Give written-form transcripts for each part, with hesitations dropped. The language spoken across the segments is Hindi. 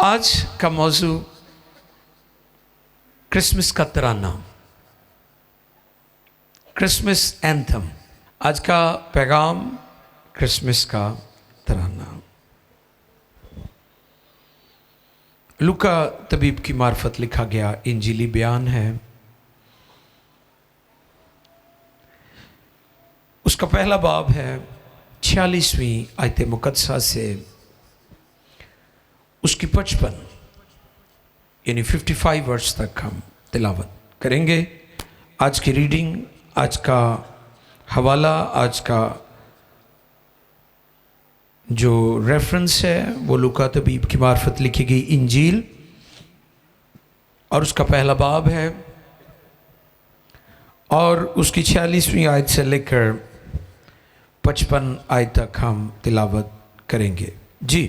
आज का मौजू क्रिसमस का तराना, क्रिसमस एंथम। आज का पैगाम क्रिसमस का तराना। लूका तबीब की मार्फत लिखा गया इंजीली बयान है। उसका पहला बाब है 46वीं आयत मुकद्दसा से उसकी 55 यानी 55 वर्ष तक हम तिलावत करेंगे। आज की रीडिंग, आज का हवाला, आज का जो रेफरेंस है वो लूका तबीब की मार्फत लिखी गई इंजील और उसका पहला बाब है और उसकी 46वीं आयत से लेकर 55 आयत तक हम तिलावत करेंगे। जी,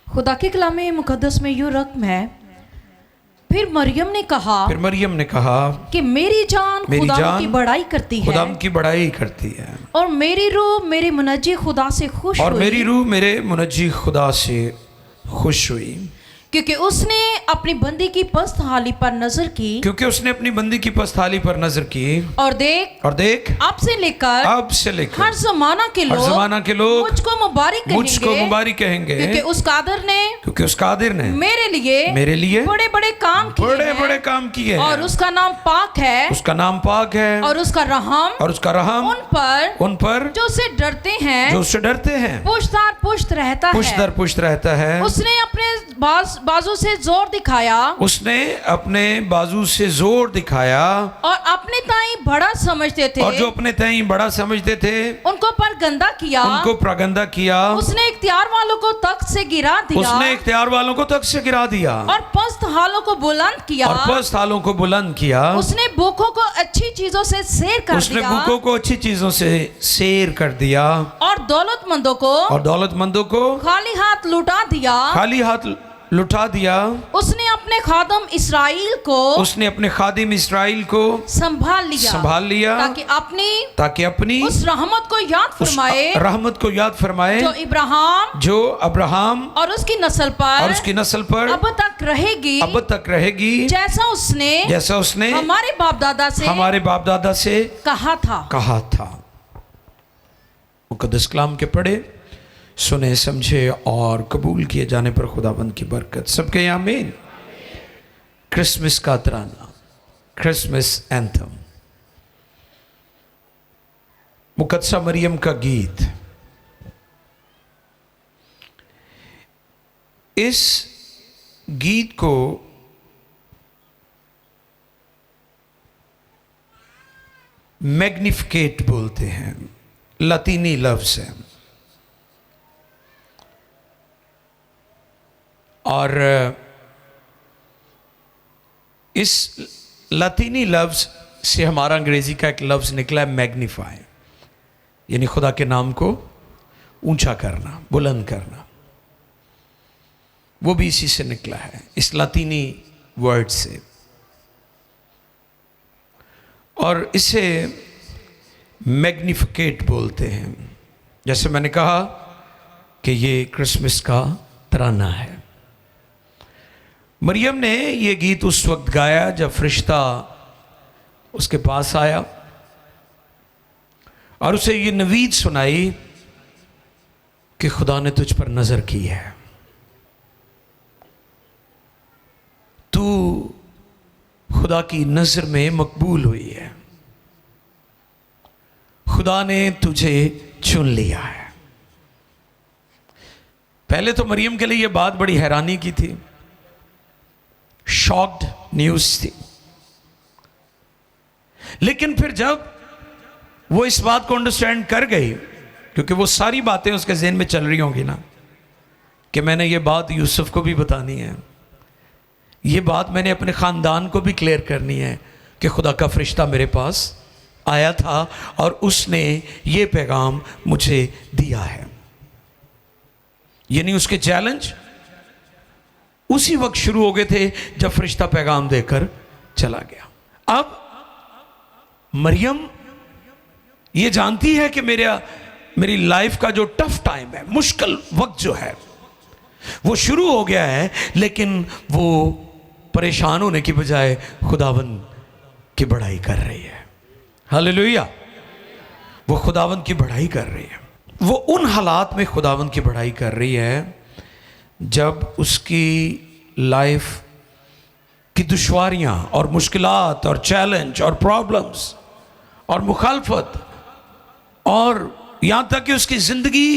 खुदा के कलाम मुकद्दस में यूं रकम है, फिर मरियम ने कहा कि मेरी जान खुदा की बड़ाई करती है, खुदा की बड़ाई करती है और मेरी रूह मेरे मुनज्जी खुदा से खुश और हुई, मेरी रूह मेरे मुनज्जी खुदा से खुश हुई, क्योंकि उसने अपनी बंदी की पस्त हाली पर नजर की, क्योंकि उसने अपनी बंदी की पस्त हाली पर नजर की। और देख अब से लेकर हर जमाना के लोग मुझको मुबारक कहेंगे, क्योंकि उस कादिर ने मेरे लिए बड़े बड़े काम किए, और उसका नाम पाक है, और उसका रहम उन पर जो उससे डरते हैं पुष्ट रहता है। उसने अपने बाजू से बाजू से जोर दिखाया और अपने ताई बड़ा समझते थे, और जो अपने ताई बड़ा समझते थे उनको प्रगंदा किया। उसने इख्तियार वालों को तख्त से गिरा दिया, और पस्त हालों को बुलंद किया। उसने भूखों को अच्छी चीजों से सैर कर दिया, और दौलतमंदों को खाली हाथ लुटा दिया। उसने अपने खादिम इसराइल को संभाल लिया ताकि अपनी उस रहमत को याद फरमाए जो अब्राहम और उसकी नस्ल पर अब तक रहेगी, जैसा उसने हमारे बाप दादा से कहा था। मुकद्दस कलाम के पढ़े, सुने, समझे और कबूल किए जाने पर खुदाबंद की बरकत सबके आमीन। क्रिसमस का तराना, क्रिसमस एंथम, मुकद्दसा मरियम का गीत। इस गीत को मैग्निफिकेट बोलते हैं, लतीनी लफ्ज है, और इस लतीनी लफ्ज़ से हमारा अंग्रेज़ी का एक लफ्ज़ निकला है मैग्नीफाई, यानी खुदा के नाम को ऊंचा करना, बुलंद करना। वो भी इसी से निकला है, इस लतीनी वर्ड से, और इसे मैग्निफिकेट बोलते हैं। जैसे मैंने कहा कि ये क्रिसमस का तराना है। मरियम ने ये गीत उस वक्त गाया जब फरिश्ता उसके पास आया और उसे ये नवीद सुनाई कि खुदा ने तुझ पर नजर की है, तू खुदा की नजर में मकबूल हुई है, खुदा ने तुझे चुन लिया है। पहले तो मरियम के लिए यह बात बड़ी हैरानी की थी, शॉक्ड न्यूज थी, लेकिन फिर जब वो इस बात को अंडरस्टैंड कर गई, क्योंकि वो सारी बातें उसके ज़हन में चल रही होंगी ना कि मैंने ये बात यूसुफ को भी बतानी है, ये बात मैंने अपने ख़ानदान को भी क्लियर करनी है कि खुदा का फरिश्ता मेरे पास आया था और उसने ये पैगाम मुझे दिया है। यानी उसके चैलेंज उसी वक्त शुरू हो गए थे जब फरिश्ता पैगाम देकर चला गया। अब मरियम ये जानती है कि मेरी लाइफ का जो टफ टाइम है, मुश्किल वक्त जो है, वो शुरू हो गया है, लेकिन वो परेशान होने की बजाय खुदावन की बढ़ाई कर रही है। हालेलुया। वो खुदावन की बढ़ाई कर रही है। वो उन हालात में खुदावन की बढ़ाई कर रही है जब उसकी लाइफ की दुश्वारियां और मुश्किलात और चैलेंज और प्रॉब्लम्स और मुखालफत और यहां तक कि उसकी जिंदगी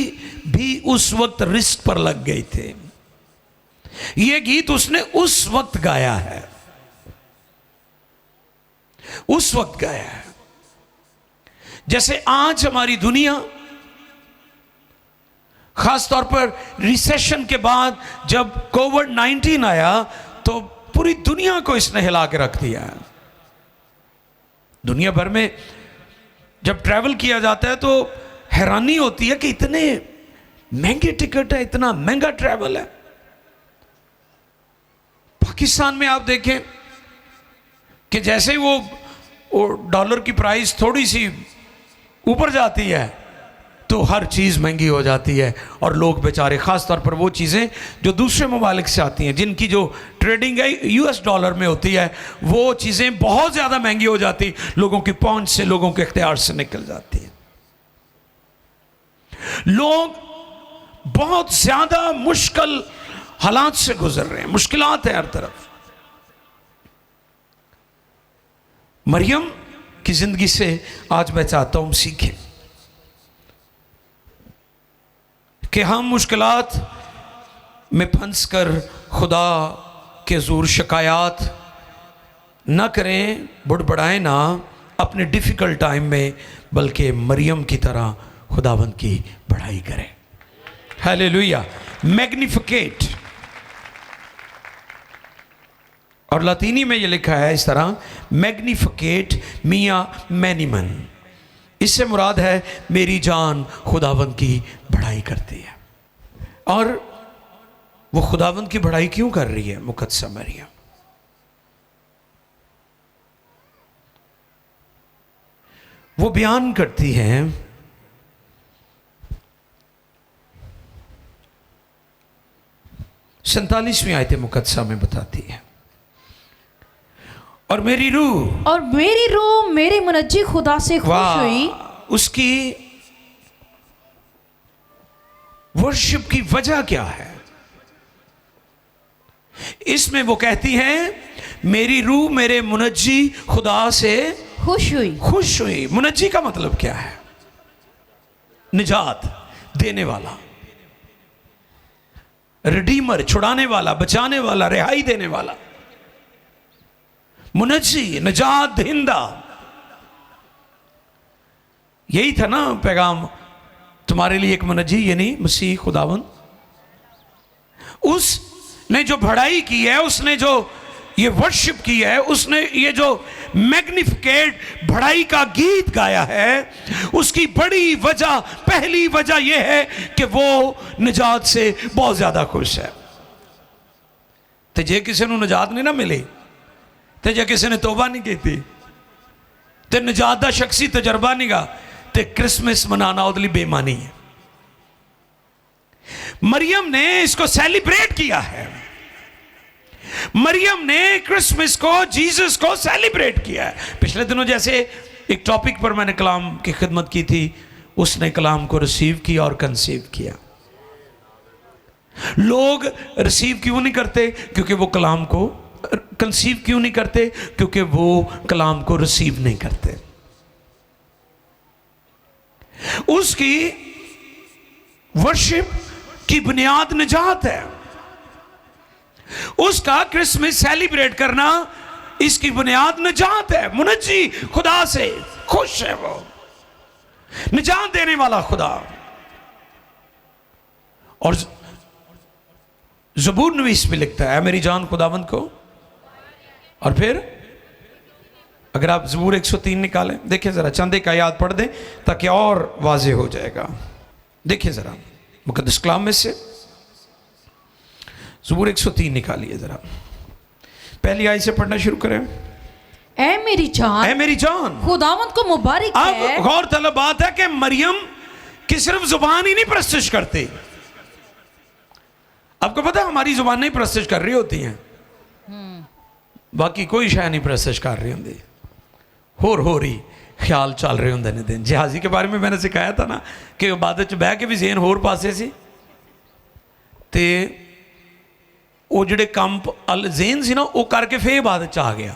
भी उस वक्त रिस्क पर लग गई थे। यह गीत उसने उस वक्त गाया है, उस वक्त गाया है। जैसे आज हमारी दुनिया, खास तौर पर रिसेशन के बाद जब कोविड-19 आया तो पूरी दुनिया को इसने हिला के रख दिया है। दुनिया भर में जब ट्रैवल किया जाता है तो हैरानी होती है कि इतने महंगे टिकट है, इतना महंगा ट्रैवल है। पाकिस्तान में आप देखें कि जैसे ही वो डॉलर की प्राइस थोड़ी सी ऊपर जाती है तो हर चीज़ महंगी हो जाती है, और लोग बेचारे, ख़ास तौर पर वो चीज़ें जो दूसरे ममालिक से आती हैं, जिनकी जो ट्रेडिंग है US डॉलर में होती है, वो चीज़ें बहुत ज़्यादा महंगी हो जाती, लोगों की पहुंच से, लोगों के इख्तियार से निकल जाती हैं। लोग बहुत ज़्यादा मुश्किल हालात से गुजर रहे हैं, मुश्किलात है हर तरफ। मरियम की ज़िंदगी से आज मैं चाहता हूँ सीखें कि हम मुश्किलात में फंस कर खुदा के हुज़ूर शिकायत न करें, बुड़बड़ाएं ना अपने डिफ़िकल्ट टाइम में, बल्कि मरियम की तरह खुदावंद की बढ़ाई करें। हालेलुया। मैग्निफिकेट, और लतीनी में ये लिखा है इस तरह, मैग्निफिकेट मिया मैनिमन। इससे मुराद है मेरी जान खुदावंद की बढ़ाई करती है। और वो खुदावंद की बढ़ाई क्यों कर रही है? मुकद्दसा मरियम, वो बयान करती हैं, सैंतालीसवीं आयत मुकद्दसा में बताती है, और मेरी रूह मेरे मुनज्जी खुदा से खुश हुई। उसकी वर्शिप की वजह क्या है? इसमें वो कहती हैं मेरी रूह मेरे मुनज्जी खुदा से खुश हुई। मुनज्जी का मतलब क्या है? निजात देने वाला, रिडीमर, छुड़ाने वाला, बचाने वाला, रिहाई देने वाला। मुनज्जी, निजात दहिंदा। यही था ना पैगाम, तुम्हारे लिए एक मुनज्जी यानी मसीह खुदावंद। उसने जो बढ़ाई की है, उसने जो ये वर्शिप की है, उसने ये जो मैग्निफिकेट बढ़ाई का गीत गाया है, उसकी बड़ी वजह, पहली वजह यह है कि वो निजात से बहुत ज्यादा खुश है। तो जे किसी को निजात नहीं ना मिली, तो जे किसी ने तौबा नहीं की थी, तो निजात का शख्सी तजर्बा नहीं गा, तो क्रिसमस मनाना उसके लिए बेईमानी है। मरियम ने इसको सेलिब्रेट किया है। मरियम ने क्रिसमस को, जीसस को सेलिब्रेट किया है। पिछले दिनों जैसे एक टॉपिक पर मैंने कलाम की खिदमत की थी, उसने कलाम को रिसीव किया और कंसीव किया। लोग रिसीव क्यों नहीं करते? क्योंकि वो कलाम को कंसीव क्यों नहीं करते? क्योंकि वो कलाम को रिसीव नहीं करते। उसकी वर्शिप की बुनियाद निजात है। उसका क्रिसमस सेलिब्रेट करना, इसकी बुनियाद निजात है। मुनज्जी खुदा से खुश है, वो निजात देने वाला खुदा। और ज़बूर नवीस में लिखता है मेरी जान खुदावंद को। और फिर अगर आप ज़बूर 103 निकालें, देखिए जरा, चंद एक आयत पढ़ दें ताकि और वाज़ेह हो जाएगा। देखिए जरा मुकद्दस कलाम में से ज़बूर 103 निकालिए जरा, पहली आयत से पढ़ना शुरू करें। ऐ मेरी जान खुदावंद को मुबारक है। अब गौर तलब बात है कि मरियम की सिर्फ जुबान ही नहीं प्रस्तुत करती, आपको पता है हमारी जुबान नहीं प्रोसेस कर रही होती हैं, बाकी कोई शायद नहीं प्रोसेस कर रही होंगी, हो रही ख्याल चल रहे होंगे ने दिन। जहाजी के बारे में मैंने सिखाया था ना कि इबादत बह के भी जेन होर पासे सी ते वो जिहड़े काम अल जेन सी ना वो करके फिर इबादत आ गया।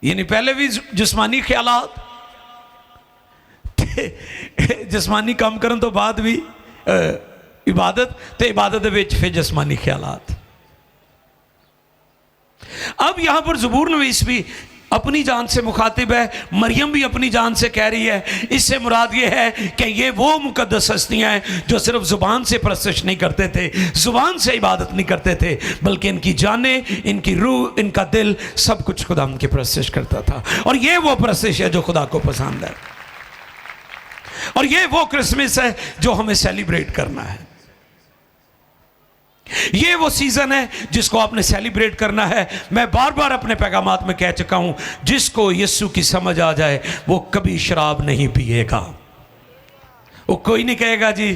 यानी पहले भी जिस्मानी ख्यालात जिस्मानी काम करने तो बाद भी इबादत ते इबादत दे विच फिर जिस्मानी ख्यालात। अब यहां पर ज़बूर नवीस भी अपनी जान से मुखातिब है, मरियम भी अपनी जान से कह रही है। इससे मुराद ये है कि ये वो मुकद्दस हस्तियां हैं जो सिर्फ ज़ुबान से प्रस्तश नहीं करते थे, ज़ुबान से इबादत नहीं करते थे, बल्कि इनकी जानें, इनकी रूह, इनका दिल सब कुछ खुदा की प्रस्तश करता था। और ये वो प्रस्तश है जो खुदा को पसंद है, और ये वो क्रिसमस है जो हमें सेलिब्रेट करना है। ये वो सीजन है जिसको आपने सेलिब्रेट करना है। मैं बार बार अपने पैगामात में कह चुका हूं, जिसको यीशु की समझ आ जाए वो कभी शराब नहीं पिएगा। वो कोई नहीं कहेगा जी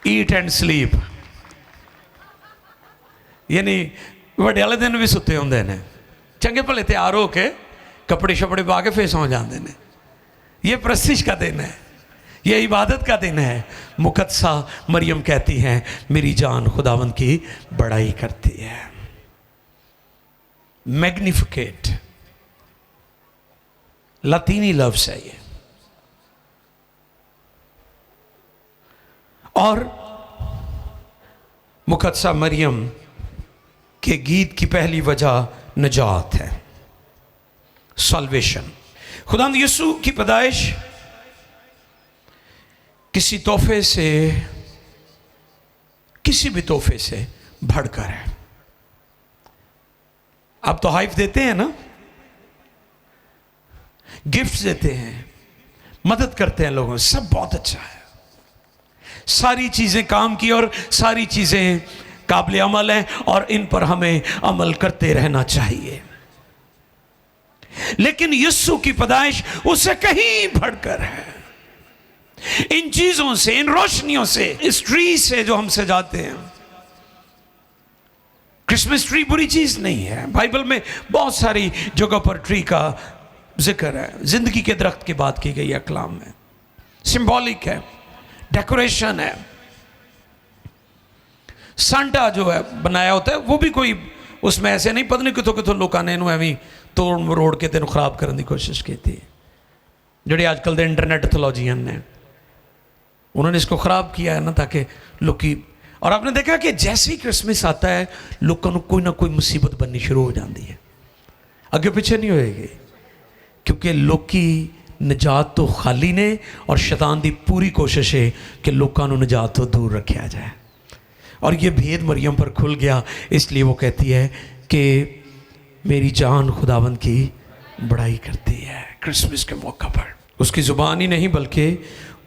ईट एंड स्लीप, यानी वड्डे वाले दिन भी सुते होंदे ने, चंगे भले तैयार होके कपड़े शपड़े पा के फिर सौ जाते हैं। ये प्रस्तिश का दिन है, ये इबादत का दिन है। मुकद्दसा मरियम कहती हैं मेरी जान खुदावंद की बड़ाई करती है। मैग्निफिकेट लातीनी लफ्ज़ है ये। और मुकद्दसा मरियम के गीत की पहली वजह नजात है, सल्वेशन। खुदावंद यीशु की पैदाइश किसी तोहफे से, किसी भी तोहफे से बढ़कर है। आप तो हाइफ देते हैं ना, गिफ्ट्स देते हैं, मदद करते हैं लोगों, सब बहुत अच्छा है। सारी चीजें काम की और सारी चीजें काबिल अमल हैं और इन पर हमें अमल करते रहना चाहिए। लेकिन यीशु की पैदाइश उससे कहीं बढ़कर है। इन चीजों से, इन रोशनियों से, इस ट्री से जो हम सजाते हैं। क्रिसमस ट्री बुरी चीज नहीं है, बाइबल में बहुत सारी जगह पर ट्री का जिक्र है, जिंदगी के दरख्त की बात की गई है कलाम में, सिंबॉलिक है, डेकोरेशन है। सांता जो है बनाया होता है वो भी कोई उसमें ऐसे नहीं, पता नहीं कितों कितों लोगों ने इन्हों एवं तोड़ मरोड़ के तेन खराब करने की कोशिश की थी। जोड़े आजकल के इंटरनेट थोलॉजियन ने उन्होंने इसको ख़राब किया है ना, ताकि लोग। और आपने देखा कि जैसे ही क्रिसमस आता है लोगों को कोई ना कोई मुसीबत बननी शुरू हो जाती है, अगे पीछे नहीं होएगी, क्योंकि लोग की निजात तो खाली ने और शैतान की पूरी कोशिश है कि लोगों को निजात तो दूर रखा जाए। और ये भेद मरियम पर खुल गया, इसलिए वो कहती है कि मेरी जान खुदावंद की बड़ाई करती है। क्रिसमस के मौका पर उसकी ज़ुबान ही नहीं बल्कि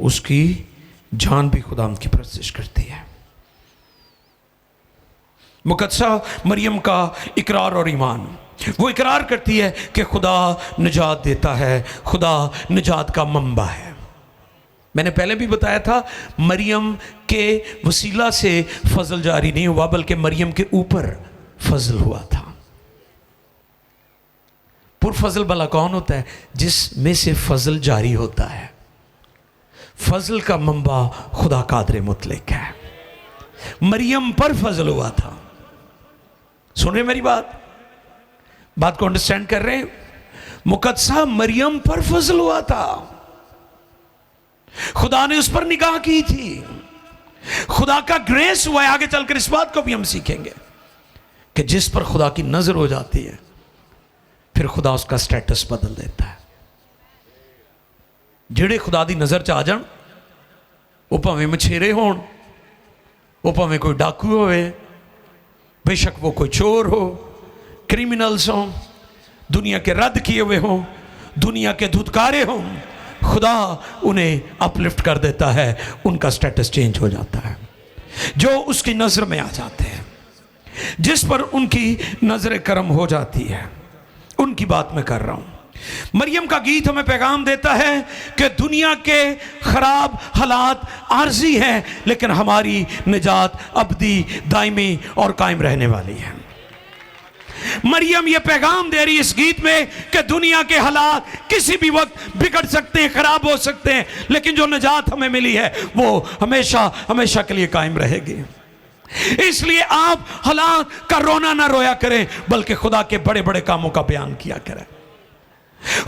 उसकी जान भी खुदावंद की प्रस्तश करती है। मुकद्दसा मरियम का इकरार और ईमान, वो इकरार करती है कि खुदा निजात देता है, खुदा निजात का मंबा है। मैंने पहले भी बताया था, मरियम के वसीला से फजल जारी नहीं हुआ, बल्कि मरियम के ऊपर फजल हुआ था। पुरफजल भला कौन होता है? जिसमें से फजल जारी होता है। फजल का मंबा खुदा कादर मुतलक है। मरियम पर फजल हुआ था। सुन रहे मेरी बात को अंडरस्टैंड कर रहे हैं? मुकद्दसा मरियम पर फजल हुआ था, खुदा ने उस पर निगाह की थी, खुदा का ग्रेस हुआ है। आगे चलकर इस बात को भी हम सीखेंगे कि जिस पर खुदा की नजर हो जाती है फिर खुदा उसका स्टेटस बदल देता है। जेड़े खुदा की नज़र च आ जान, वो भावें मछेरे होण, वो भावें कोई डाकू होवे, बेशक वो कोई चोर हो, क्रिमिनल्स हों, दुनिया के रद्द किए हुए हों, दुनिया के धुतकारे हों, खुदा उन्हें अपलिफ्ट कर देता है, उनका स्टेटस चेंज हो जाता है। जो उसकी नज़र में आ जाते हैं, जिस पर उनकी नज़र करम हो जाती है, उनकी बात मैं कर रहा हूं। मरियम का गीत हमें पैगाम देता है कि दुनिया के खराब हालात आर्जी हैं, लेकिन हमारी निजात अबदी, दायमी और कायम रहने वाली है। मरियम ये पैगाम दे रही है इस गीत में कि दुनिया के हालात किसी भी वक्त बिगड़ सकते हैं, खराब हो सकते हैं, लेकिन जो निजात हमें मिली है वो हमेशा हमेशा के लिए कायम रहेगी। इसलिए आप हालात का रोना ना रोया करें, बल्कि खुदा के बड़े बड़े कामों का बयान किया करें,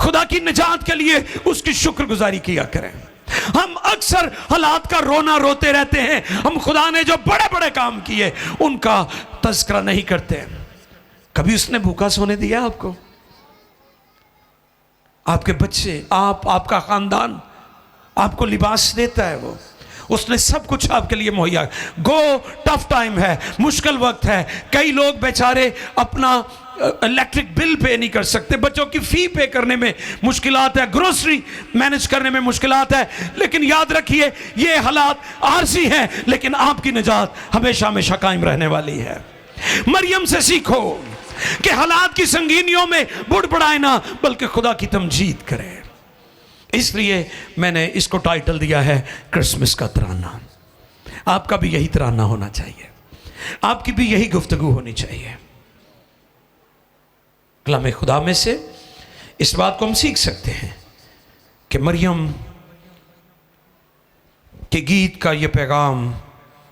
खुदा की निजात के लिए उसकी शुक्रगुजारी किया करें। हम अक्सर हालात का रोना रोते रहते हैं, हम खुदा ने जो बड़े बड़े काम किए उनका तज़किरा नहीं करते। कभी उसने भूखा सोने दिया आपको, आपके बच्चे, आपका खानदान आपको लिबास देता है, वो उसने सब कुछ आपके लिए मुहैया। गो टफ टाइम है, मुश्किल वक्त है, कई लोग बेचारे अपना इलेक्ट्रिक बिल पे नहीं कर सकते, बच्चों की फी पे करने में मुश्किलात है, ग्रोसरी मैनेज करने में मुश्किलात है, लेकिन याद रखिए ये हालात आरजी हैं, लेकिन आपकी निजात हमेशा हमेशा कायम रहने वाली है। मरियम से सीखो कि हालात की संगीनियों में बुड़बुड़ाए ना, बल्कि खुदा की तमजीद करें। इसलिए मैंने इसको टाइटल दिया है क्रिसमस का तराना। आपका भी यही तराना होना चाहिए, आपकी भी यही गुफ्तगू होनी चाहिए। कलाम खुदा में से इस बात को हम सीख सकते हैं कि मरियम के गीत का ये पैगाम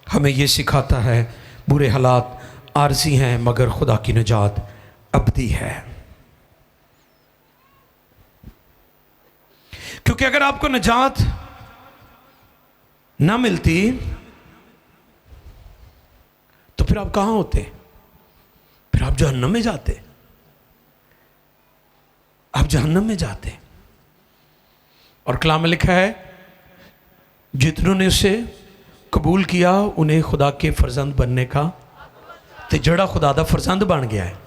हमें ये सिखाता है, बुरे हालात आरजी हैं मगर खुदा की निजात अबदी है। क्योंकि अगर आपको निजात ना मिलती तो फिर आप कहां होते? फिर आप जहन्नम में जाते, आप जहन्नम में जाते। और कलाम में लिखा है जितनों ने उसे कबूल किया उन्हें खुदा के फर्जंद बनने का, तो जड़ा खुदा दा फर्जंद बन गया है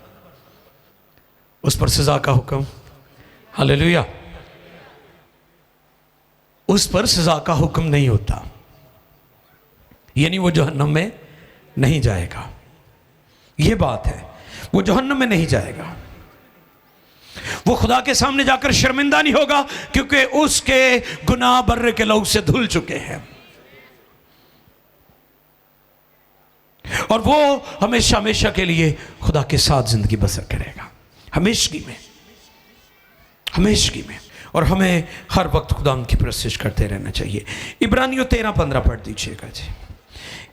उस पर सजा का हुक्म, हालेलुया, उस पर सजा का हुक्म नहीं होता, यानी वो जहन्नम में नहीं जाएगा। ये बात है, वो जहन्नम में नहीं जाएगा, वो खुदा के सामने जाकर शर्मिंदा नहीं होगा, क्योंकि उसके गुनाह बर्रे के लहू से धुल चुके हैं और वो हमेशा हमेशा के लिए खुदा के साथ जिंदगी बसर करेगा, हमेशगी में, हमेशगी में। और हमें हर वक्त खुदा की परस्तिश करते रहना चाहिए। इब्रानियों 13:15 पढ़ दीजिएगा जी।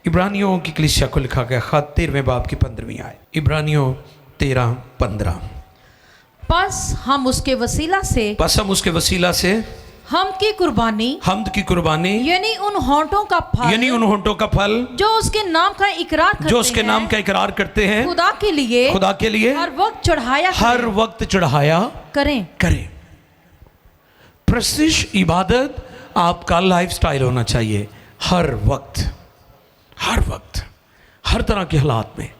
इब्रानियों की कलीसिया को लिखा गया खत 13वें बाब की 15वीं आयत, इब्रानियों 13:15। बस हम उसके वसीला से हमद की कुर्बानी यानी उन होंठों का फल जो उसके नाम का इकरार करते हैं खुदा के लिए हर वक्त चढ़ाया करें। प्रस्तिश इबादत आपका लाइफस्टाइल होना चाहिए। हर वक्त हर तरह के हालात में,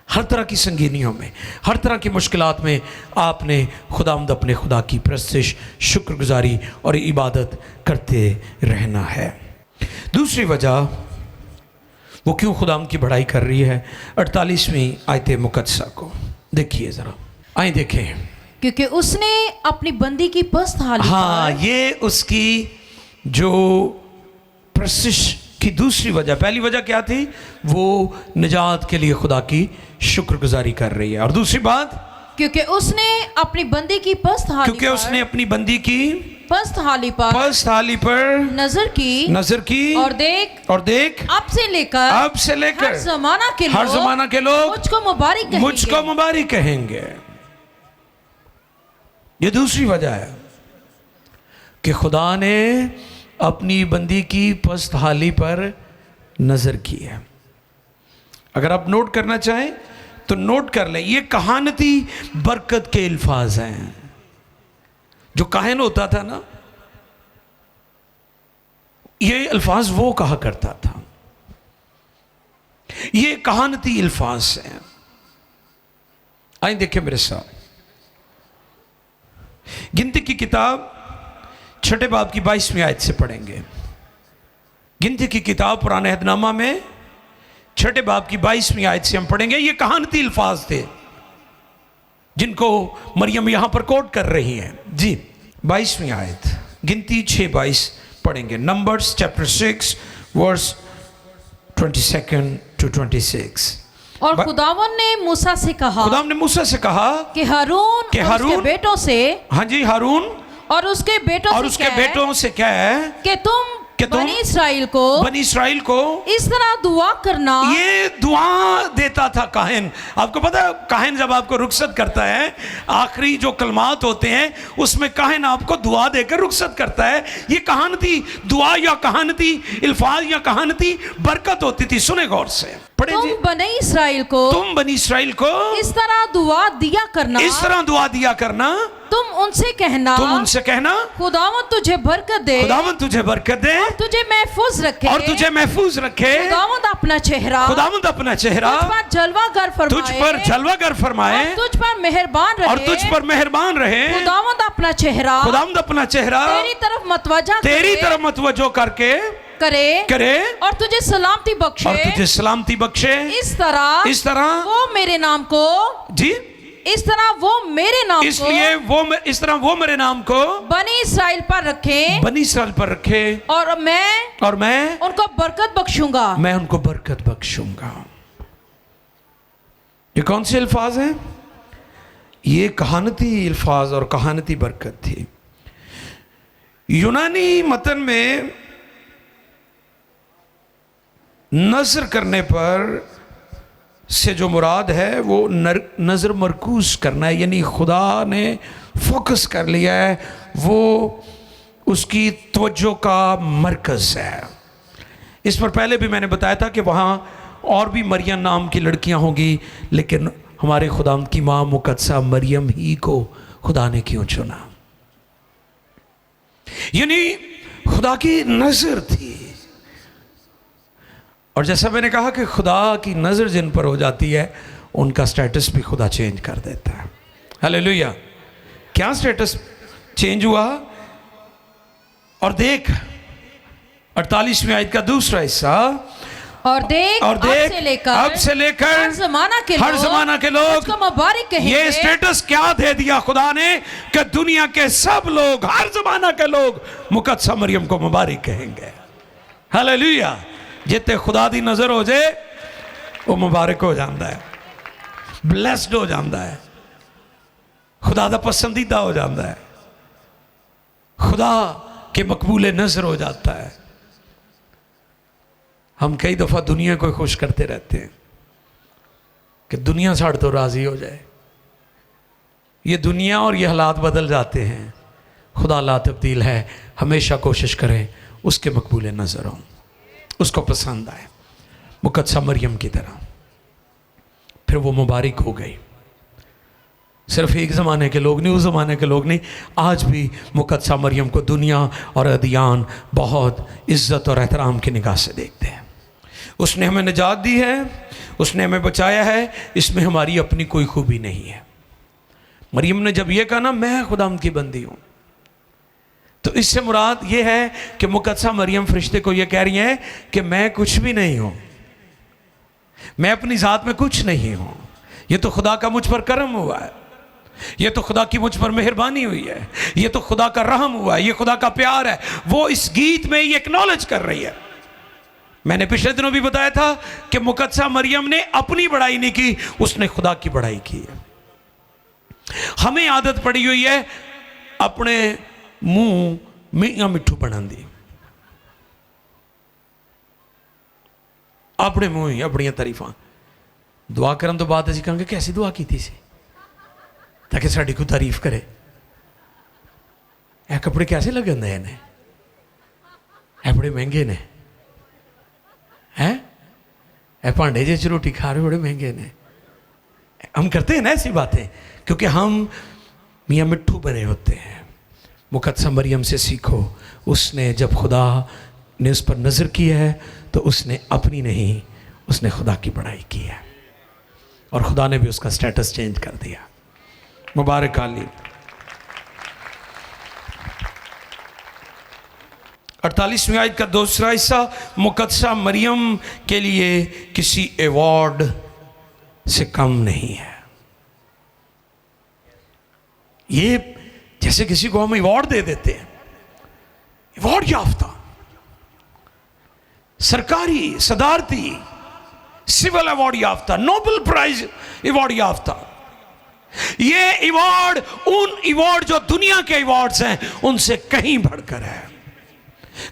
हर तरह की संगीनियों में, हर तरह की मुश्किलात में आपने खुदावंद अपने खुदा की प्रस्तिश, शुक्रगुजारी और इबादत करते रहना है। दूसरी वजह वो क्यों खुदावंद की बड़ाई कर रही है, 48वीं आयत मुकद्दसा को देखिए जरा, आइए देखें। क्योंकि उसने अपनी बंदी की पस्त हाली, हाँ, ये उसकी जो प्रस्तिश की दूसरी वजह, पहली वजह क्या थी? वो निजात के लिए खुदा की शुक्रगुजारी कर रही है। और दूसरी बात, क्योंकि उसने अपनी बंदी की पस्त हाली पर नजर की और देख अब से लेकर हर जमाना के लोग मुझको मुबारक कहेंगे। ये दूसरी वजह है कि खुदा ने अपनी बंदी की पस्त हाली पर नजर की है। अगर आप नोट करना चाहें तो नोट कर लें, ये कहानती बरकत के अल्फाज हैं। जो काहिन होता था ना, ये अल्फाज वो कहा करता था, ये कहानती अल्फाज हैं। आइए देखें मेरे साथ, गिनती की किताब 6 बाब की 22वीं आयत से पढ़ेंगे। गिनती की किताब पुराने अहदनामा में 6 बाब की 22वीं आयत से हम पढ़ेंगे। ये कहानती अल्फाज थे जिनको मरियम यहां पर कोट कर रही हैं जी। 22वीं आयत, गिनती 6:22 पढ़ेंगे। Numbers chapter 6 verse 22 to 26। और खुदावन ने मूसा से कहा, खुदावन ने मूसा से कहा कि हारून और उसके बेटों से, हाँ जी, हारून और उसके बेटों से क्या है कि तुम बनी इस्राएल को इस तरह दुआ करना। ये दुआ देता था काहिन। आपको पता है, काहिन जब आपको रुखसत करता है, आखिरी जो कलमात होते हैं उसमें काहिन आपको दुआ देकर रुखसत करता है। ये कहानती दुआ या कहानती इल्फाज या कहानती बरकत होती थी। सुने गौर से, तुम बनी इस्राएल को इस तरह दुआ दिया करना, तुम उनसे कहना खुदावंद तुझे बरकत दे, और तुझे महफूज रखे, खुदावंद अपना चेहरा तुझ पर जलवागर फरमाए, और तुझ पर मेहरबान रहे, खुदावंद अपना चेहरा तेरी तरफ मतवज्जो करके करे और तुझे सलामती बख्शे। इस तरह वो मेरे नाम को मेरे नाम को बनी इस्राएल पर रखे, और मैं उनको बरकत बख्शूंगा। ये कौन से अल्फाज हैं? ये कहानती अल्फाज और कहानती बरकत थी। यूनानी मतन में नजर करने पर से जो मुराद है वो नजर मरकूज करना है, यानी खुदा ने फोकस कर लिया है, वो उसकी तवज्जो का मरकज है। इस पर पहले भी मैंने बताया था कि वहाँ और भी मरियम नाम की लड़कियां होंगी, लेकिन हमारे खुदा की माँ मुकद्दसा मरियम ही को खुदा ने क्यों चुना? यानी खुदा की नजर थी। और जैसा मैंने कहा कि खुदा की नज़र जिन पर हो जाती है उनका स्टेटस भी खुदा चेंज कर देता है। हालेलुया। क्या स्टेटस चेंज हुआ? और देख 48वीं आयत का दूसरा हिस्सा, और देख अब से लेकर हर ज़माना के लोग मुबारक कहेंगे। ये स्टेटस क्या दे दिया खुदा ने कि दुनिया के सब लोग, हर ज़माना के लोग मुकद्दसा मरियम को मुबारक कहेंगे। हालेलुया। जिते खुदा दी नजर हो जाए वो मुबारक हो जाता है, ब्लेस्ड हो जाता है, खुदा दा पसंदीदा हो जाता है, खुदा के मकबूल नजर हो जाता है। हम कई दफा दुनिया को खुश करते रहते हैं कि दुनिया साढ़े तो राजी हो जाए। ये दुनिया और ये हालात बदल जाते हैं, खुदा ला तब्दील है। हमेशा कोशिश करें उसके मकबूल नजर हो, उसको पसंद आए, मुकद्दसा मरियम की तरह। फिर वो मुबारक हो गई। सिर्फ एक ज़माने के लोग नहीं, उस ज़माने के लोग नहीं, आज भी मुकद्दसा मरियम को दुनिया और अदियान बहुत इज़्ज़त और एहतराम की निगाह से देखते हैं। उसने हमें निजात दी है, उसने हमें बचाया है, इसमें हमारी अपनी कोई खूबी नहीं है। मरियम ने जब ये कहा ना मैं खुदावंद की बंदी हूँ, तो इससे मुराद ये है कि मुकद्दसा मरियम फरिश्ते को ये कह रही है कि मैं कुछ भी नहीं हूँ, मैं अपनी ज़ात में कुछ नहीं हूँ, ये तो खुदा का मुझ पर करम हुआ है, ये तो खुदा की मुझ पर मेहरबानी हुई है, ये तो खुदा का रहम हुआ है, ये खुदा का प्यार है। वो इस गीत में ये एक्नॉलेज कर रही है। मैंने पिछले दिनों भी बताया था कि मुकद्दसा मरियम ने अपनी बड़ाई नहीं की, उसने खुदा की बड़ाई की है। हमें आदत पड़ी हुई है अपने मुंह मियां मिठू बनाने दी, अपने मुंह ही अपनी तारीफां। दुआ करने तो बाद असीं कहांगे कैसी दुआ की सी, ताकि साड़ी कोई तारीफ करे। ये कपड़े कैसे लगन दे ने, बड़े महंगे ने, हैं ये भांडे जे रोटी खा रहे बड़े महंगे ने। हम करते हैं ना ऐसी बातें क्योंकि हम मियां मिट्ठू बने होते हैं। मुकद्दसा मरियम से सीखो, उसने जब खुदा ने उस पर नज़र की है तो उसने अपनी नहीं, उसने खुदा की बड़ाई की है, और खुदा ने भी उसका स्टेटस चेंज कर दिया। मुबारक आली। 48वीं आयत का दूसरा हिस्सा मुकद्दसा मरियम के लिए किसी अवार्ड से कम नहीं है। ये जैसे किसी को हम अवार्ड दे देते हैं, अवार्ड याफ्ता, सरकारी सदारती, सिविल अवार्ड याफ्ता, नोबेल प्राइज अवार्ड याफ्ता। ये अवार्ड उन अवार्ड जो दुनिया के अवार्ड्स हैं उनसे कहीं बढ़कर है,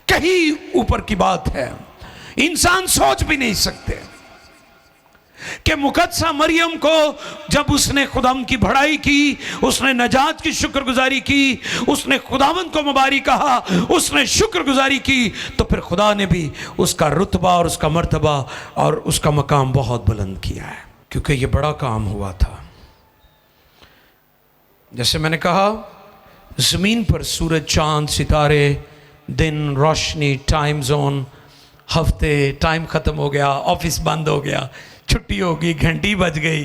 कहीं ऊपर की बात है। इंसान सोच भी नहीं सकते कि मुकद्दसा मरियम को जब उसने खुदाम की बड़ाई की, उसने नजात की शुक्रगुजारी की, उसने खुदावंद को मुबारक कहा, उसने शुक्रगुजारी की, तो फिर खुदा ने भी उसका रुतबा और उसका मर्तबा और उसका मकाम बहुत बुलंद किया है, क्योंकि ये बड़ा काम हुआ था। जैसे मैंने कहा, ज़मीन पर सूरज, चांद, सितारे, दिन, रोशनी, टाइम जोन, हफ्ते, टाइम ख़त्म हो गया, ऑफिस बंद हो गया, छुट्टी होगी, घंटी बज गई,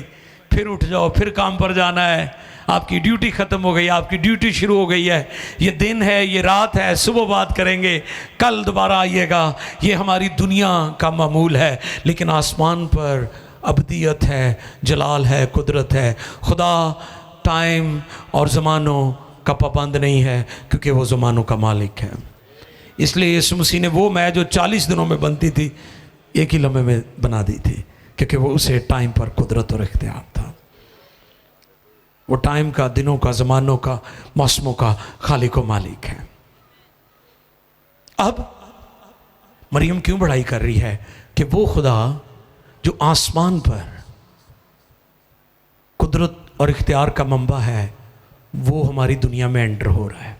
फिर उठ जाओ, फिर काम पर जाना है, आपकी ड्यूटी ख़त्म हो गई, आपकी ड्यूटी शुरू हो गई है, ये दिन है, ये रात है, सुबह बात करेंगे, कल दोबारा आइएगा। ये हमारी दुनिया का मामूल है, लेकिन आसमान पर अबदियत है, जलाल है, कुदरत है। खुदा टाइम और ज़मानों का पाबंद नहीं है, क्योंकि वो ज़मानों का मालिक है। इसलिए यीशु मसीह ने वो मैच जो 40 दिनों में बनती थी, एक ही लम्हे में बना दी थी, क्योंकि वो उसे टाइम पर कुदरत और इख्तियार था। वो टाइम का, दिनों का, ज़मानों का, मौसमों का खालिक व मालिक है। अब मरियम क्यों बड़ाई कर रही है कि वो खुदा जो आसमान पर कुदरत और इख्तियार का मंबा है, वो हमारी दुनिया में एंटर हो रहा है,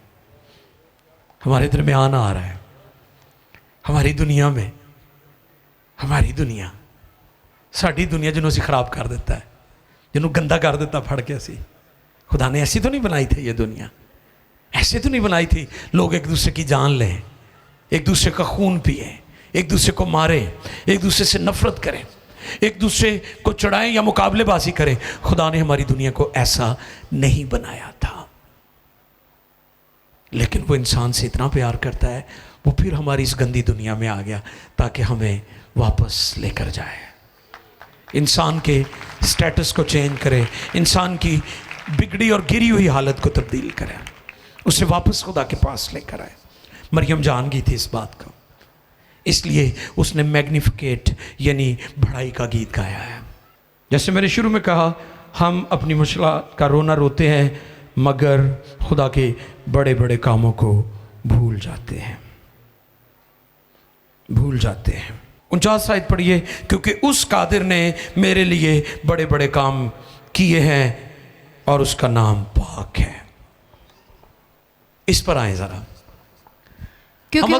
हमारे दरमियान आ रहा है, हमारी दुनिया में। हमारी दुनिया, साड़ी दुनिया जिन्हों से खराब कर देता है, जिन्हों गंदा कर देता फड़ के। असी खुदा ने ऐसी तो नहीं बनाई थी, ये दुनिया ऐसे तो नहीं बनाई थी लोग एक दूसरे की जान लें, एक दूसरे का खून पिए, एक दूसरे को मारें, एक दूसरे से नफरत करें, एक दूसरे को चढ़ाएं या मुकाबलेबाजी करें। खुदा ने हमारी दुनिया को ऐसा नहीं बनाया था, लेकिन वो इंसान से इतना प्यार करता है, वो फिर हमारी इस गंदी दुनिया में आ गया ताकि हमें वापस लेकर जाए, इंसान के स्टेटस को चेंज करे, इंसान की बिगड़ी और गिरी हुई हालत को तब्दील करे, उसे वापस खुदा के पास लेकर आए। मरियम जान गई थी इस बात को, इसलिए उसने मैग्निफिकेट यानी बढ़ाई का गीत गाया है। जैसे मैंने शुरू में कहा, हम अपनी मुश्किलात का रोना रोते हैं, मगर खुदा के बड़े बड़े कामों को भूल जाते हैं, भूल जाते हैं। 49 आयत पढ़िए, क्योंकि उस कादिर ने मेरे लिए बड़े बड़े काम किए हैं और उसका नाम पाक है। इस पर आए जरा, क्योंकि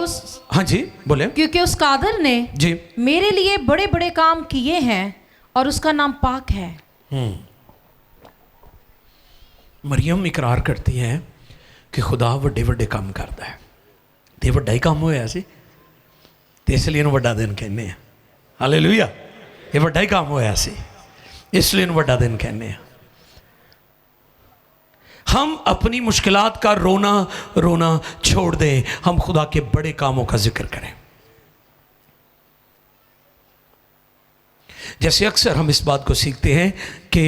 हाँ जी बोले, क्योंकि उस कादिर ने जी मेरे लिए बड़े बड़े काम किए हैं और उसका नाम पाक है। मरियम इकरार करती हैं कि खुदा वड्डे वड्डे काम करता है, ते वड्डा ही काम होया सी, ते इसलिए इन्हूं वड्डा दिन कहने हैं। हालेलुया, ये वड्डा ही काम होया सी, इसलिए इन्हूं वड्डा दिन कहने हैं। हम अपनी मुश्किलात का रोना रोना छोड़ दें, हम खुदा के बड़े कामों का जिक्र करें। जैसे अक्सर हम इस बात को सीखते हैं कि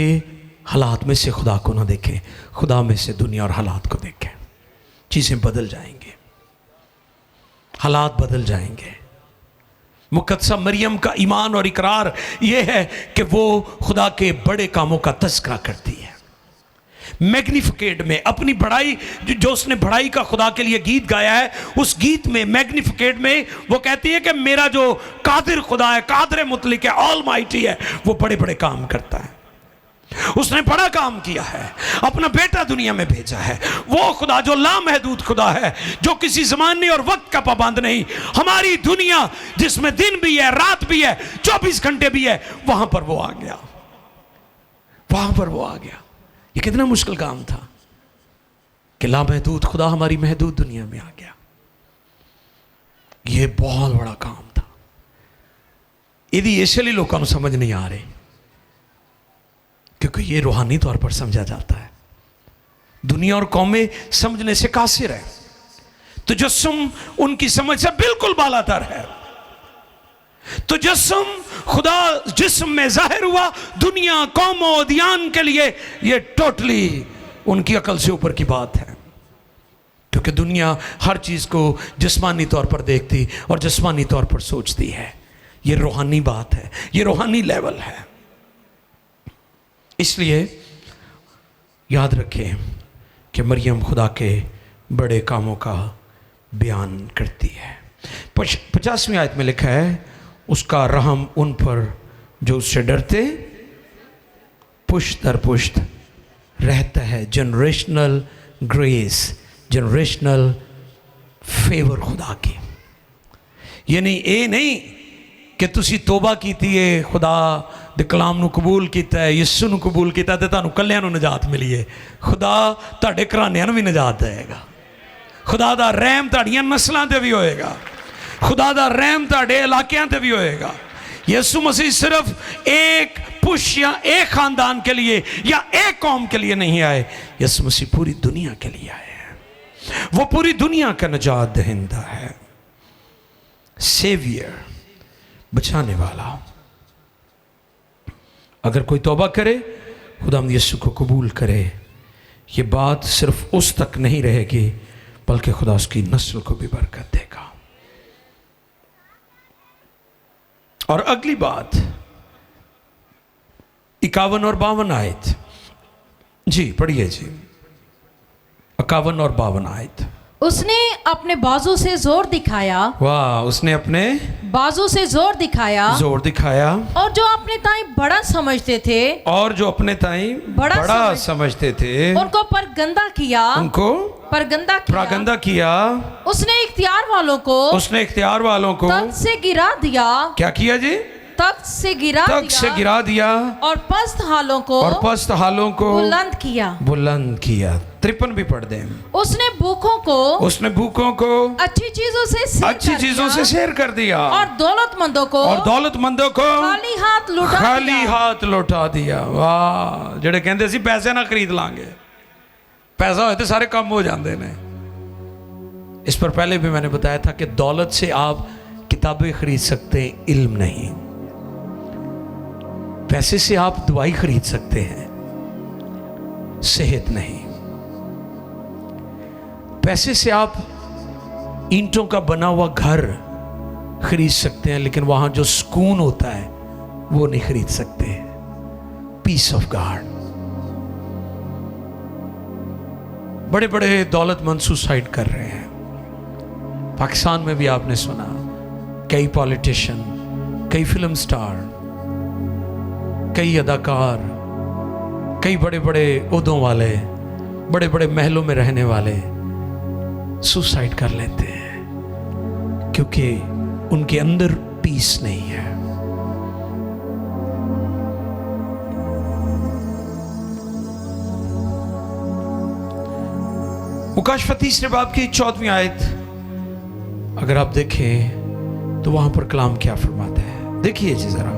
हालात में से खुदा को ना देखें, खुदा में से दुनिया और हालात को देखें। चीज़ें बदल जाएंगे, हालात बदल जाएंगे। मुकद्दसा मरियम का ईमान और इकरार यह है कि वो खुदा के बड़े कामों का तज़किरा करती है। मैग्निफिकेट में अपनी बड़ाई, जो उसने बड़ाई का खुदा के लिए गीत गाया है, उस गीत में मैग्निफिकेट में वो कहती है कि मेरा जो कादिर खुदा है, कादिर मुतलिक है, ऑल माइटी है, वो बड़े बड़े काम करता है। उसने बड़ा काम किया है, अपना बेटा दुनिया में भेजा है। वो खुदा जो लामहदूद खुदा है, जो किसी ज़माने और वक्त का पाबंद नहीं, हमारी दुनिया जिसमें दिन भी है, रात भी है, 24 घंटे भी है, वहां पर वो आ गया, वहां पर वो आ गया। ये कितना मुश्किल काम था कि लामहदूद खुदा हमारी महदूद दुनिया में आ गया। ये बहुत बड़ा काम था। यदि इसलिए लोगों को समझ नहीं आ रही, क्योंकि ये रूहानी तौर पर समझा जाता है, दुनिया और कौमें समझने से कासिर है। तो तजस्सुम उनकी समझ से बिल्कुल बालातर है। तो तजस्सुम खुदा जिस्म में जाहिर हुआ, दुनिया कौमों अदियान के लिए ये टोटली उनकी अकल से ऊपर की बात है। क्योंकि दुनिया हर चीज़ को जिस्मानी तौर पर देखती और जिस्मानी तौर पर सोचती है। ये रूहानी बात है, ये रूहानी लेवल है। इसलिए याद रखें कि मरियम खुदा के बड़े कामों का बयान करती है। 50वीं आयत में लिखा है, उसका रहम उन पर जो उससे डरते पुश्त दर पुश्त रहता है। जनरेशनल ग्रेस, जनरेशनल फेवर खुदा की। ये नहीं कि तुसी तोबा कीती है, खुदा दे कलाम नू कबूल कीता है, यीशु नू कबूल कीता ते तुहानू कल्लियां नू निजात मिली है। खुदा तुहाडे घराणिਆਂ नू भी निजात देगा। खुदा दा रहम तुहाडीਆਂ नस्लां ते भी होएगा। खुदा दा रहम तुहाडे इलाकिਆਂ ते भी होएगा। यीशु मसीह सिर्फ एक पुश या एक खानदान के लिए या एक कौम के लिए नहीं आए, यीशु मसीह पूरी दुनिया के लिए आए हैं। वो पूरी दुनिया का निजात दहिंदा है, सेवियर, बचाने वाला। अगर कोई तौबा करे, खुदावंद यीशु को कबूल करे, ये बात सिर्फ उस तक नहीं रहेगी बल्कि खुदा उसकी नस्ल को भी बरकत देगा। और अगली बात 51 और 52 आयत, जी पढ़िए जी, 51 और 52 आयत। उसने अपने बाजू से जोर दिखाया। वाह, उसने अपने बाजू से जोर दिखाया और जो अपने ताई बड़ा समझते थे, और जो अपने ताई बड़ा समझते थे उनको परगंदा किया। उसने इख्तियार वालों को तख्त से गिरा दिया। क्या किया जी? तख्त से गिरा दिया और पस्त हालों को बुलंद किया। 53 भी पढ़ दें। उसने भूखों को अच्छी चीजों से शेयर कर दिया और दौलतमंदों को खाली हाथ लौटा दिया। वाह, जेड़े कहते सी पैसे ना खरीद लांगे, पैसा होए तो सारे काम हो जाते ने। इस पर पहले भी मैंने बताया था कि दौलत से आप किताबें खरीद सकते हैं, इल्म नहीं। पैसे से आप दवाई खरीद सकते हैं, सेहत नहीं। पैसे से आप ईंटों का बना हुआ घर खरीद सकते हैं, लेकिन वहां जो सुकून होता है वो नहीं खरीद सकते। Peace of God. बड़े बड़े दौलतमंद सुसाइड कर रहे हैं। पाकिस्तान में भी आपने सुना, कई पॉलिटिशियन, कई फिल्म स्टार, कई अदाकार, कई बड़े बड़े ओहदों वाले, बड़े बड़े महलों में रहने वाले सुसाइड कर लेते हैं क्योंकि उनके अंदर पीस नहीं है। मुकाशफा 3 बाब की 14वीं आयत अगर आप देखें तो वहां पर कलाम क्या फरमाता है, देखिए जी जरा।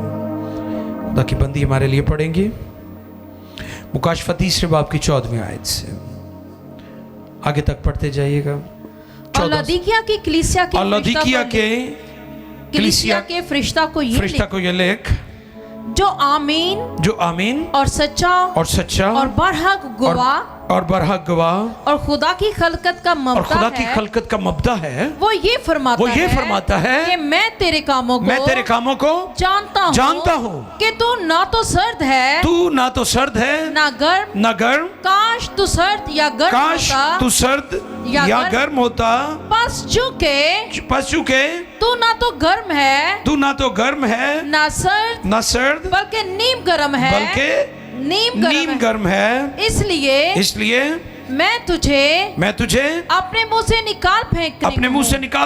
खुदा की बंदी हमारे लिए पढ़ेंगे मुकाशफा 3 बाब की 14वीं आयत से आगे तक पढ़ते जाइएगा। और लौदीकिया की कलीसिया के फरिश्ता को ये लिख, जो आमीन और सच्चा और बरहक गवाह और खुदा की खलकत का मबदा है, वो ये फरमाता है कि मैं तेरे कामों को जानता हूँ कि तू ना तो सर्द है ना गर्म। काश तू सर्द या गर्म होता। पस चूके तू ना तो गर्म है ना सर्द बल्कि नीम गर्म है। इसलिए मैं तुझे अपने मुंह से निकाल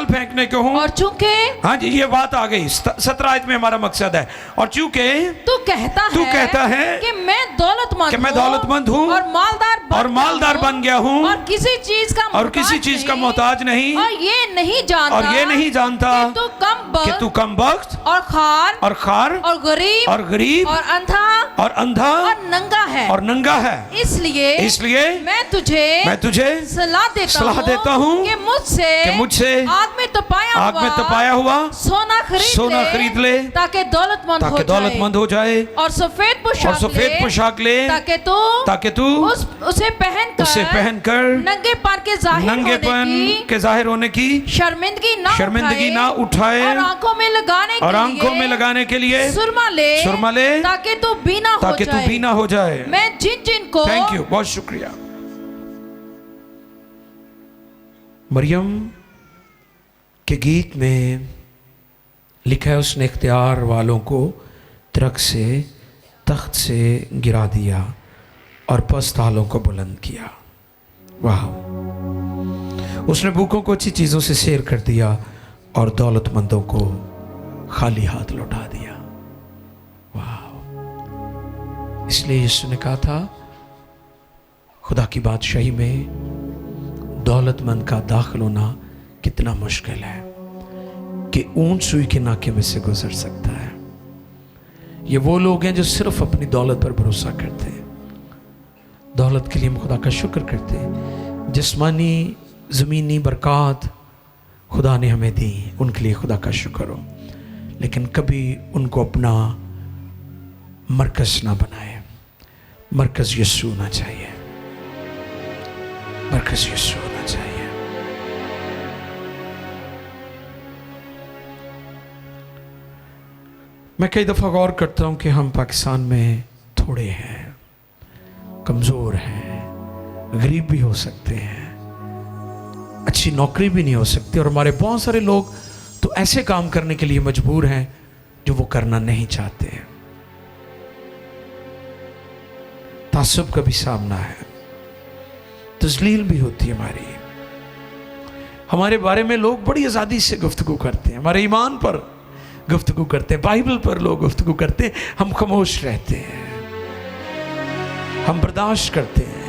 फेंकने को हूँ। और चूंकि, हाँ जी ये बात आ गई 17 आयत में हमारा मकसद है। और चूंकि तू कहता है कि मैं दौलतमंद हूँ और मालदार बन गया हूँ और किसी चीज का मोहताज नहीं, और ये नहीं जानता कि तू कम बख्त और खार और गरीब और अंधा और नंगा है। इसलिए मैं तुझे तुझे सलाह देता हूँ कि मुझसे आग में तपाया हुआ सोना खरीद ले ताकि दौलतमंद हो जाए और सफेद पोशाक ले ताकि तू उसे पहनकर नंगेपन के जाहिर होने की शर्मिंदगी ना उठाए और आंखों में लगाने के लिए सुरमा ले ताकि तू बीना हो जाए। मैं जिन को थैंक यू, बहुत शुक्रिया। मरियम के गीत में लिखा है उसने इख्तियार वालों को तख्त से गिरा दिया और पस्त हालों को बुलंद किया। वाह, उसने भूखों को अच्छी चीजों से सैर कर दिया और दौलतमंदों को खाली हाथ लौटा दिया। वाह, इसलिए यीशु ने कहा था खुदा की बादशाही में दौलतमंद का दाखिल होना कितना मुश्किल है कि ऊंट सुई के नाके में से गुजर सकता है। ये वो लोग हैं जो सिर्फ अपनी दौलत पर भरोसा करते हैं। दौलत के लिए हम खुदा का शुक्र करते हैं। जिस्मानी ज़मीनी बरक़ात खुदा ने हमें दी, उनके लिए खुदा का शुक्र हो, लेकिन कभी उनको अपना मरकज़ ना बनाए। मरकज़ यीशु होना चाहिए, मरकज़ यीशु होना चाहिए। मैं कई दफ़ा गौर करता हूँ कि हम पाकिस्तान में थोड़े हैं, कमज़ोर हैं, गरीब भी हो सकते हैं, अच्छी नौकरी भी नहीं हो सकती, और हमारे बहुत सारे लोग तो ऐसे काम करने के लिए मजबूर हैं जो वो करना नहीं चाहते हैं। तासुब का भी सामना है, तज़लील भी होती है हमारे बारे में लोग बड़ी आज़ादी से गुफ्तगू करते हैं, हमारे ईमान पर गुफ्तगू करते हैं, बाइबल पर लोग गुफ्तगू करते हैं, हम खामोश रहते हैं, हम बर्दाश्त करते हैं।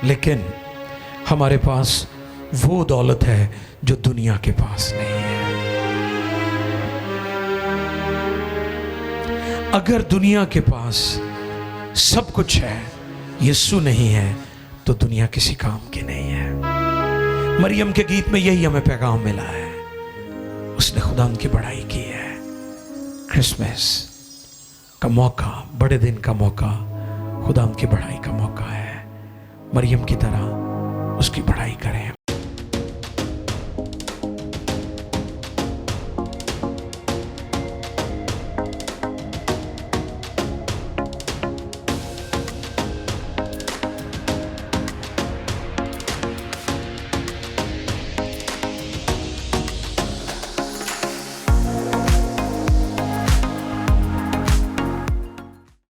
लेकिन हमारे पास वो दौलत है जो दुनिया के पास नहीं है। अगर दुनिया के पास सब कुछ है, यीशु नहीं है, तो दुनिया किसी काम की नहीं है। मरियम के गीत में यही हमें पैगाम मिला है। उसने खुदा की बड़ाई की है। क्रिसमस का मौका, बड़े दिन का मौका, खुदा की बड़ाई का मौका है। मरियम की तरह उसकी बड़ाई करें।